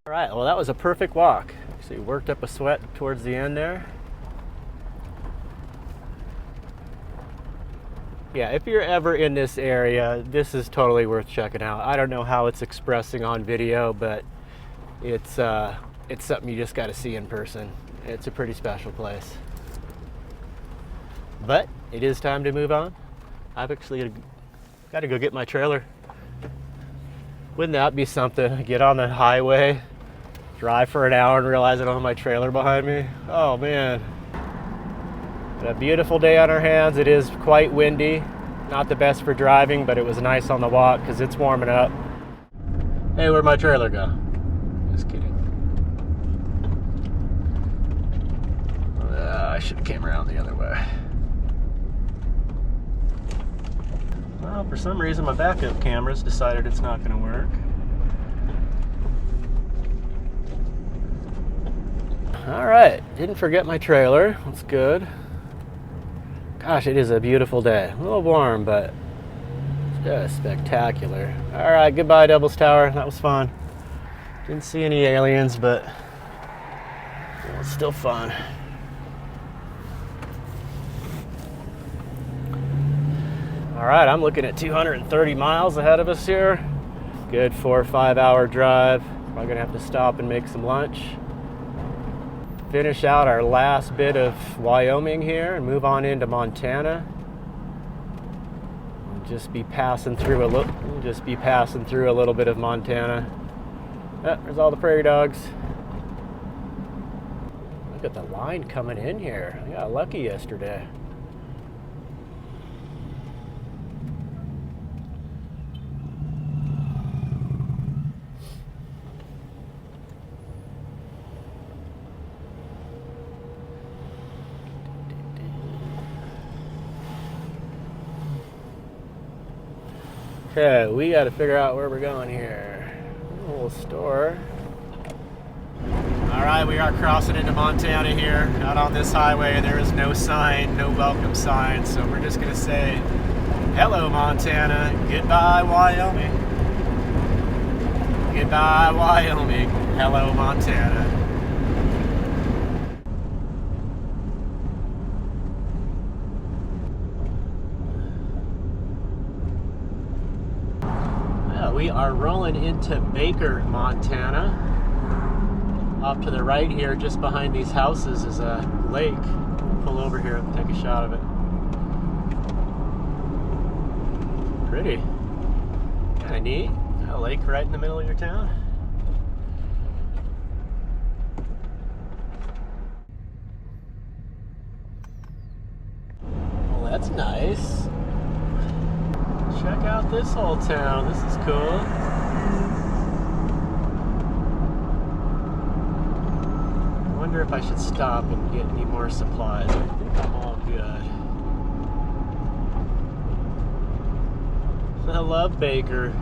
All right, well that was a perfect walk. So you worked up a sweat towards the end there. Yeah, if you're ever in this area, this is totally worth checking out. I don't know how it's expressing on video, but it's something you just got to see in person. It's a pretty special place. But it is time to move on. I've actually got to go get my trailer. Wouldn't that be something? Get on the highway, drive for an hour and realize I don't have my trailer behind me. Oh man. A beautiful day on our hands. It is quite windy. Not the best for driving, but it was nice on the walk because it's warming up. Hey, where'd my trailer go? Just kidding. I should have came around the other way. Well, for some reason my backup camera's decided it's not going to work. All right, didn't forget my trailer. That's good. Gosh, it is a beautiful day. A little warm, but just spectacular. All right, goodbye, Devil's Tower. That was fun. Didn't see any aliens, but it was still fun. All right, I'm looking at 230 miles ahead of us here. Good 4 or 5 hour drive. Probably gonna have to stop and make some lunch. Finish out our last bit of Wyoming here and move on into Montana. We'll just be passing through a little bit of Montana. Oh, there's all the prairie dogs. Look at the line coming in here. I got lucky yesterday. Okay, we got to figure out where we're going here. A little store. All right, we are crossing into Montana here. Out on this highway, there is no sign, no welcome sign. So we're just going to say, hello, Montana. Goodbye, Wyoming. Goodbye, Wyoming. Hello, Montana. We are rolling into Baker, Montana. Off to the right here, just behind these houses, is a lake. Pull over here and take a shot of it. Pretty. Kind of neat. A lake right in the middle of your town. Well, that's nice. Check out this whole town. This is cool. I wonder if I should stop and get any more supplies. I think I'm all good. I love Baker.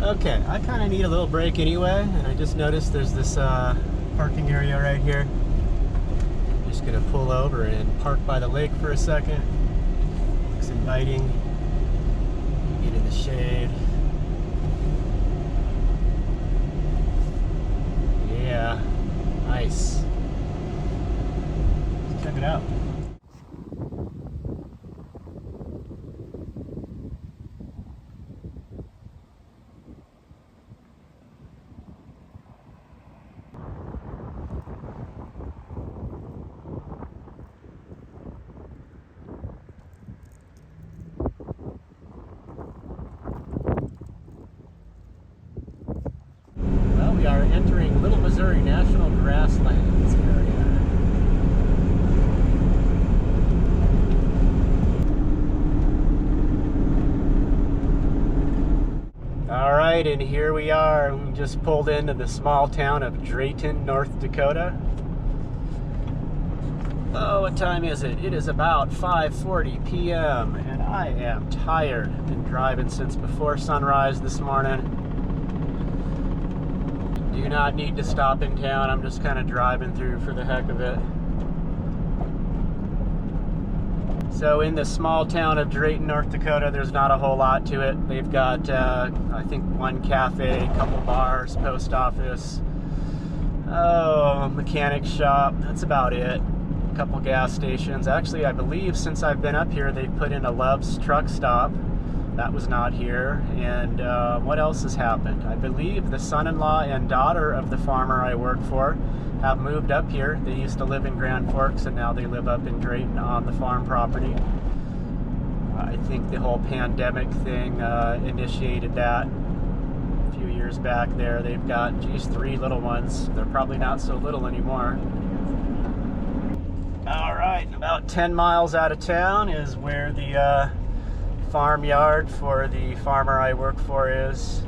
Okay, I kind of need a little break anyway, and I just noticed there's this parking area right here. Just gonna pull over and park by the lake for a second. Looks inviting. Get in the shade. Yeah, nice. Let's check it out. We are entering Little Missouri National Grasslands area. All right, and here we are. We just pulled into the small town of Drayton, North Dakota. Oh, what time is it? It is about 5:40 p.m. and I am tired. Been driving since before sunrise this morning. Do not need to stop in town. I'm just kind of driving through for the heck of it. So in the small town of Drayton, North Dakota, there's not a whole lot to it. They've got, I think, one cafe, a couple bars, post office, mechanic shop. That's about it. A couple gas stations. Actually, I believe since I've been up here, they've put in a Love's truck stop. That was not here. And what else has happened? I believe the son-in-law and daughter of the farmer I work for have moved up here. They used to live in Grand Forks and now they live up in Drayton on the farm property. I think the whole pandemic thing initiated that a few years back there. They've got, geez, 3 little ones. They're probably not so little anymore. All right, about 10 miles out of town is where the farmyard for the farmer I work for is.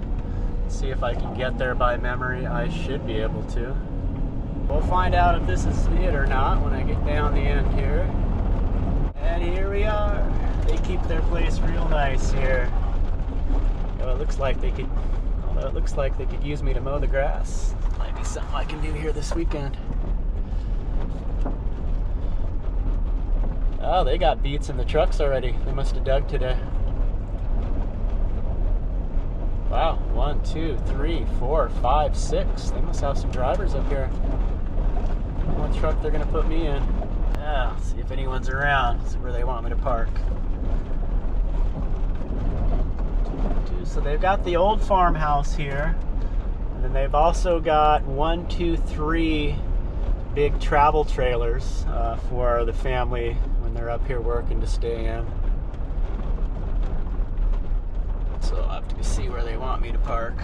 Let's see if I can get there by memory. I should be able to. We'll find out if this is it or not when I get down the end here. And here we are. They keep their place real nice here. Oh, it looks like they could, although it looks like they could use me to mow the grass. Might be something I can do here this weekend. Oh, they got beets in the trucks already. They must have dug today. Wow, 1, 2, 3, 4, 5, 6. They must have some drivers up here. What truck they're gonna put me in? Yeah, see if anyone's around. See where they want me to park. So they've got the old farmhouse here, and then they've also got 1, 2, 3 big travel trailers for the family when they're up here working to stay in. So I'll have to see where they want me to park.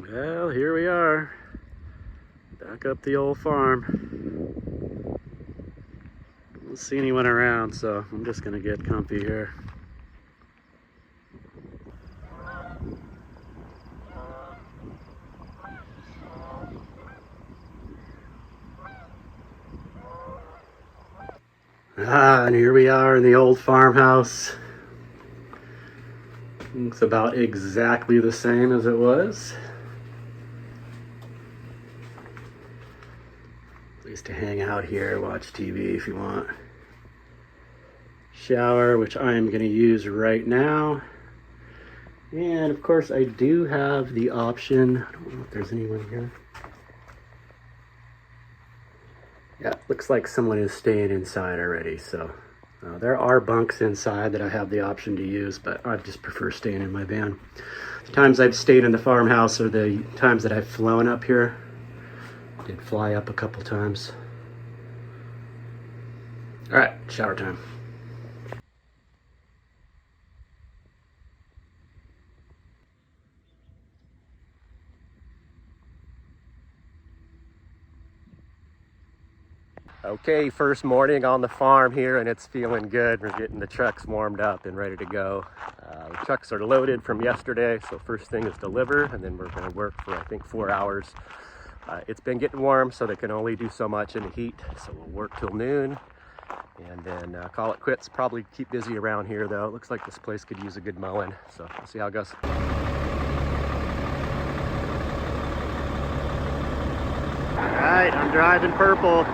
Well, here we are, back up the old farm. Don't see anyone around, so I'm just gonna get comfy here. And here we are in the old farmhouse. Looks about exactly the same as it was. Place to hang out here, watch TV if you want. Shower, which I am going to use right now. And of course I do have the option, I don't know if there's anyone here. Yeah, looks like someone is staying inside already, so there are bunks inside that I have the option to use, but I just prefer staying in my van. The times I've stayed in the farmhouse are the times that I've flown up here. I did fly up a couple times. All right, shower time. Okay, first morning on the farm here, and it's feeling good. We're getting the trucks warmed up and ready to go. The trucks are loaded from yesterday, so first thing is deliver, and then we're going to work for, I think, 4 hours. It's been getting warm, so they can only do so much in the heat, so we'll work till noon, and then call it quits. Probably keep busy around here, though. It looks like this place could use a good mowing, so we'll see how it goes. All right, I'm driving purple.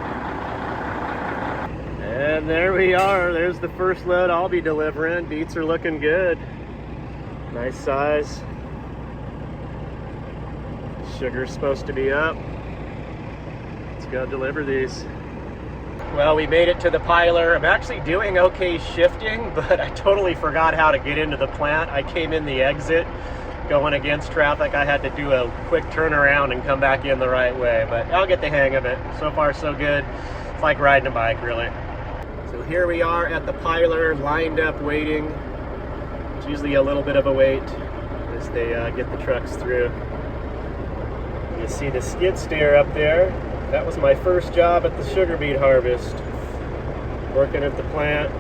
And there we are. There's the first load I'll be delivering. Beets are looking good. Nice size. Sugar's supposed to be up. Let's go deliver these. Well, we made it to the piler. I'm actually doing okay shifting, but I totally forgot how to get into the plant. I came in the exit going against traffic. I had to do a quick turnaround and come back in the right way, but I'll get the hang of it. So far, so good. It's like riding a bike, really. So here we are at the piler, lined up waiting. It's usually a little bit of a wait as they get the trucks through. You see the skid steer up there. That was my first job at the sugar beet harvest, working at the plant.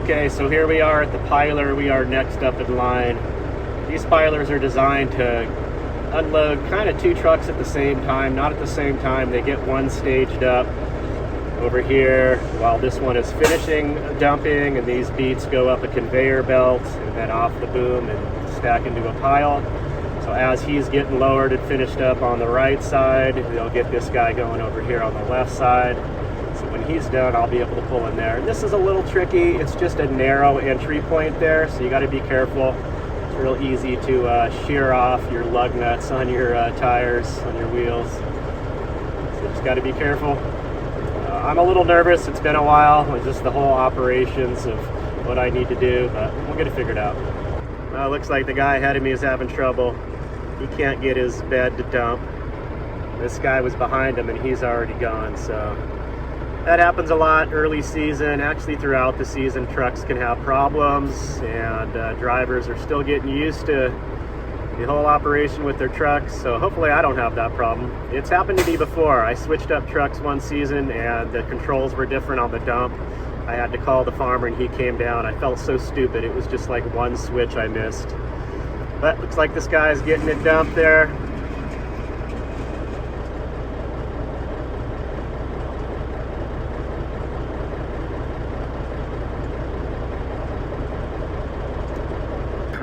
Okay, so here we are at the piler. We are next up in line. These pilers are designed to unload kind of 2 trucks at the same time. Not at the same time, they get one staged up. over here while this one is finishing dumping, and these beets go up a conveyor belt and then off the boom and stack into a pile. So as he's getting lowered and finished up on the right side, they'll get this guy going over here on the left side. So when he's done, I'll be able to pull in there. And this is a little tricky. It's just a narrow entry point there, so you got to be careful. It's real easy to shear off your lug nuts on your tires, on your wheels. So just got to be careful. I'm a little nervous. It's been a while. It's just the whole operations of what I need to do, but we'll get it figured out. Looks like the guy ahead of me is having trouble. He can't get his bed to dump. This guy was behind him and he's already gone, so that happens a lot early season. Actually, throughout the season, trucks can have problems, and drivers are still getting used to the whole operation with their trucks, so hopefully I don't have that problem. It's happened to me before. I switched up trucks one season and the controls were different on the dump. I had to call the farmer and he came down. I felt so stupid. It was just like one switch I missed. But looks like this guy's getting it dumped there.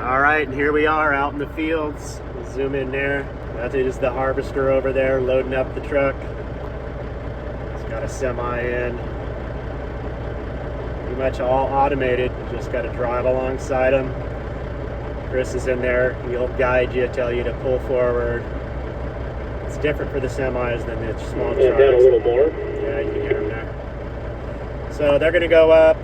All right, and here we are out in the fields. We'll zoom in there. That is the harvester over there loading up the truck. It's got a semi in. Pretty much all automated. You just got to drive alongside them. Chris is in there. He'll guide you, tell you to pull forward. It's different for the semis than the small trucks. Down a little more. Yeah, you can hear them there. So they're going to go up.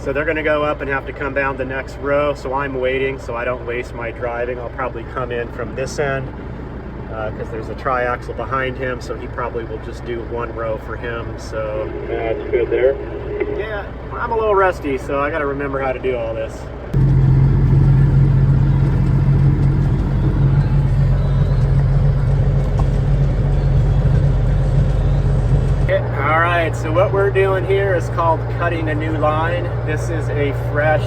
And have to come down the next row. So I'm waiting so I don't waste my driving. I'll probably come in from this end because there's a triaxle behind him. So he probably will just do one row for him. So that's good there. Yeah, I'm a little rusty, so I got to remember how to do all this. All right, so what we're doing here is called cutting a new line. This is a fresh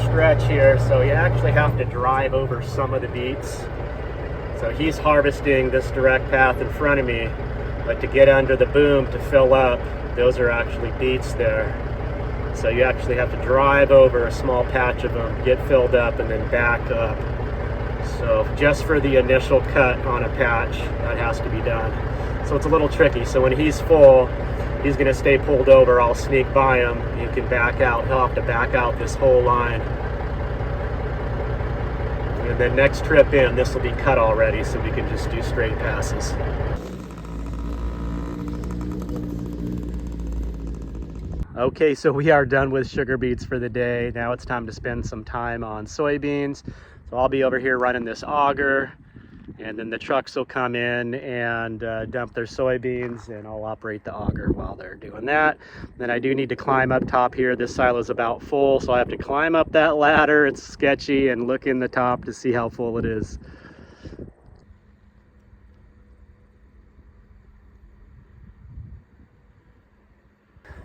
stretch here, so you actually have to drive over some of the beets. So he's harvesting this direct path in front of me, but to get under the boom to fill up, those are actually beets there. So you actually have to drive over a small patch of them, get filled up, and then back up. So just for the initial cut on a patch, that has to be done. So it's a little tricky. So when he's full, he's going to stay pulled over. I'll sneak by him. You can back out. He'll have to back out this whole line. And then next trip in, this will be cut already, so we can just do straight passes. Okay, so we are done with sugar beets for the day. Now it's time to spend some time on soybeans. So I'll be over here running this auger, and then the trucks will come in and dump their soybeans, and I'll operate the auger while they're doing that. Then I do need to climb up top here. This silo is about full, so I have to climb up that ladder. It's sketchy, and look in the top to see how full it is.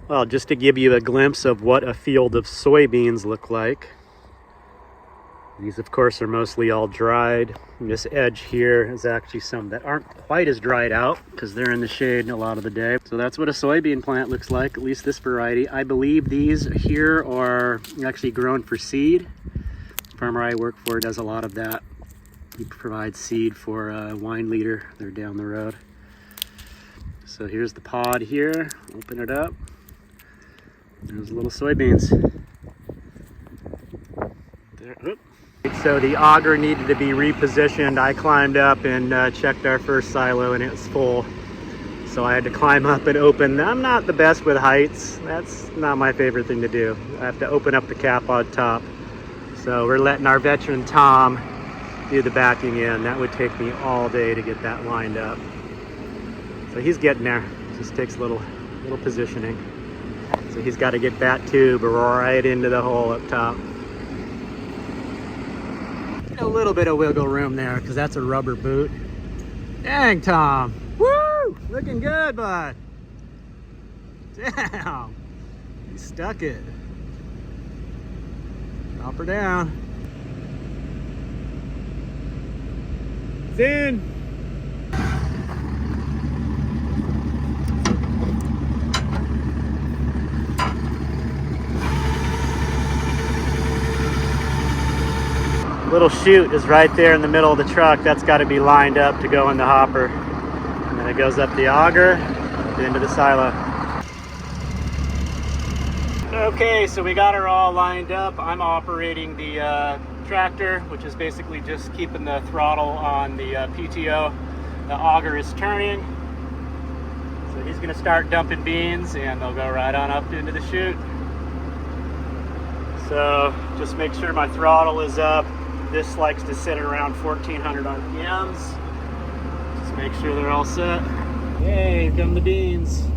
Well, just to give you a glimpse of what a field of soybeans look like. These, of course, are mostly all dried. And this edge here is actually some that aren't quite as dried out because they're in the shade a lot of the day. So that's what a soybean plant looks like, at least this variety. I believe these here are actually grown for seed. The farmer I work for does a lot of that. He provides seed for a wine leader. They're down the road. So here's the pod here. Open it up. There's little soybeans. There. Oop. So the auger needed to be repositioned. I climbed up and checked our first silo and it was full. So I had to climb up and open. I'm not the best with heights. That's not my favorite thing to do. I have to open up the cap on top. So we're letting our veteran Tom do the backing in. That would take me all day to get that lined up. So he's getting there. Just takes a little positioning. So he's got to get that tube right into the hole up top. A little bit of wiggle room there because that's a rubber boot. Dang, Tom. Woo! Looking good, bud. Damn. He stuck it. Drop her down. It's in. Little chute is right there in the middle of the truck. That's got to be lined up to go in the hopper. And then it goes up the auger, into the silo. Okay, so we got her all lined up. I'm operating the tractor, which is basically just keeping the throttle on the PTO. The auger is turning. So he's gonna start dumping beans and they'll go right on up into the chute. So just make sure my throttle is up. This likes to sit at around 1400 RPMs. Just make sure they're all set. Hey, here come the beans.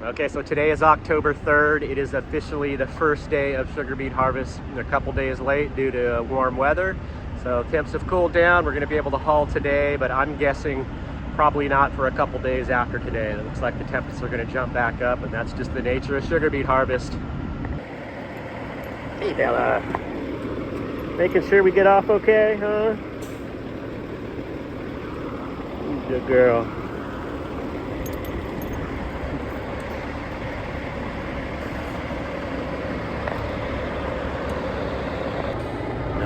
Okay, so today is October 3rd. It is officially the first day of sugar beet harvest. We're a couple days late due to warm weather. So temps have cooled down. We're gonna be able to haul today, but I'm guessing probably not for a couple days after today. It looks like the temps are gonna jump back up, and that's just the nature of sugar beet harvest. Hey Bella, making sure we get off okay, huh? Good girl.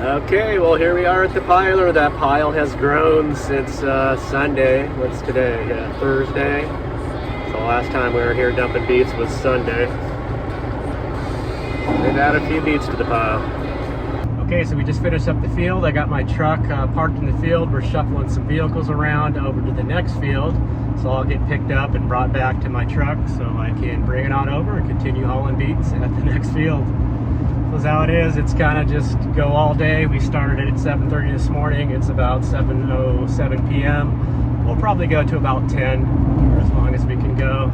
Okay, well here we are at the piler. That pile has grown since Sunday. What's today? Yeah, Thursday. So last time we were here dumping beets was Sunday. We've added a few beets to the pile. Okay, so we just finished up the field. I got my truck parked in the field. We're shuffling some vehicles around over to the next field. So I'll get picked up and brought back to my truck so I can bring it on over and continue hauling beets at the next field. That's how it is. It's kind of just go all day. We started at 7:30 this morning. It's about 7:07 p.m. We'll probably go to about 10 or as long as we can go.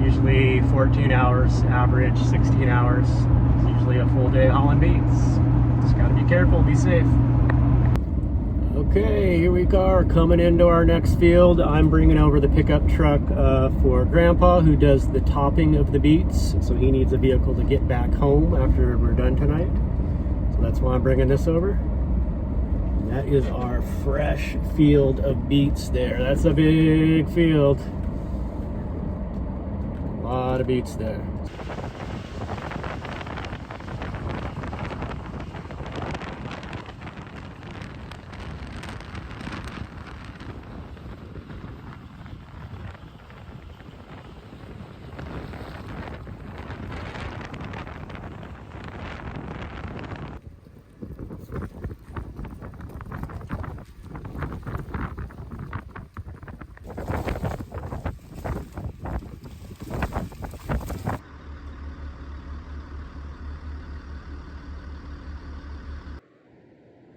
Usually 14 hours average, 16 hours. It's usually a full day hauling beets. Just got to be careful, be safe. Okay, here we are coming into our next field. I'm bringing over the pickup truck for Grandpa, who does the topping of the beets. So he needs a vehicle to get back home after we're done tonight. So that's why I'm bringing this over. And that is our fresh field of beets there. That's a big field. A lot of beets there.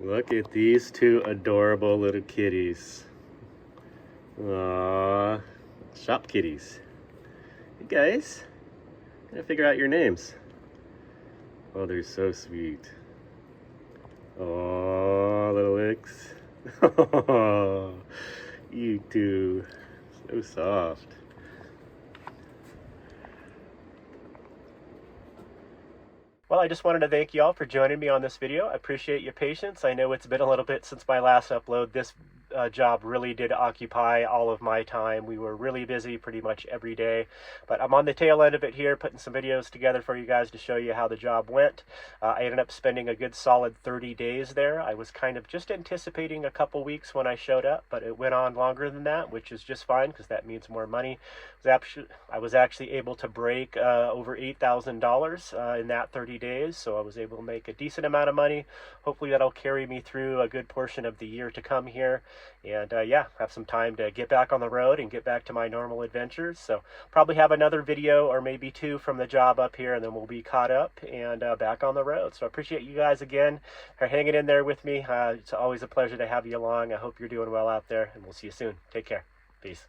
Look at these two adorable little kitties. Aww, shop kitties. Hey guys, gotta figure out your names. Oh, they're so sweet. Aww, little licks. Oh, you two, so soft. Well, I just wanted to thank you all for joining me on this video. I appreciate your patience. I know it's been a little bit since my last upload. This job really did occupy all of my time. We were really busy pretty much every day, but I'm on the tail end of it here, putting some videos together for you guys to show you how the job went. I ended up spending a good solid 30 days there. I was kind of just anticipating a couple weeks when I showed up, but it went on longer than that, which is just fine because that means more money. I was actually able to break over $8,000 in that 30 days, so I was able to make a decent amount of money. Hopefully that'll carry me through a good portion of the year to come here. and yeah, have some time to get back on the road and get back to my normal adventures. So probably have another video or maybe two from the job up here, and then we'll be caught up and back on the road. So I appreciate you guys again for hanging in there with me. It's always a pleasure to have you along. I hope you're doing well out there, and we'll see you soon. Take care. Peace.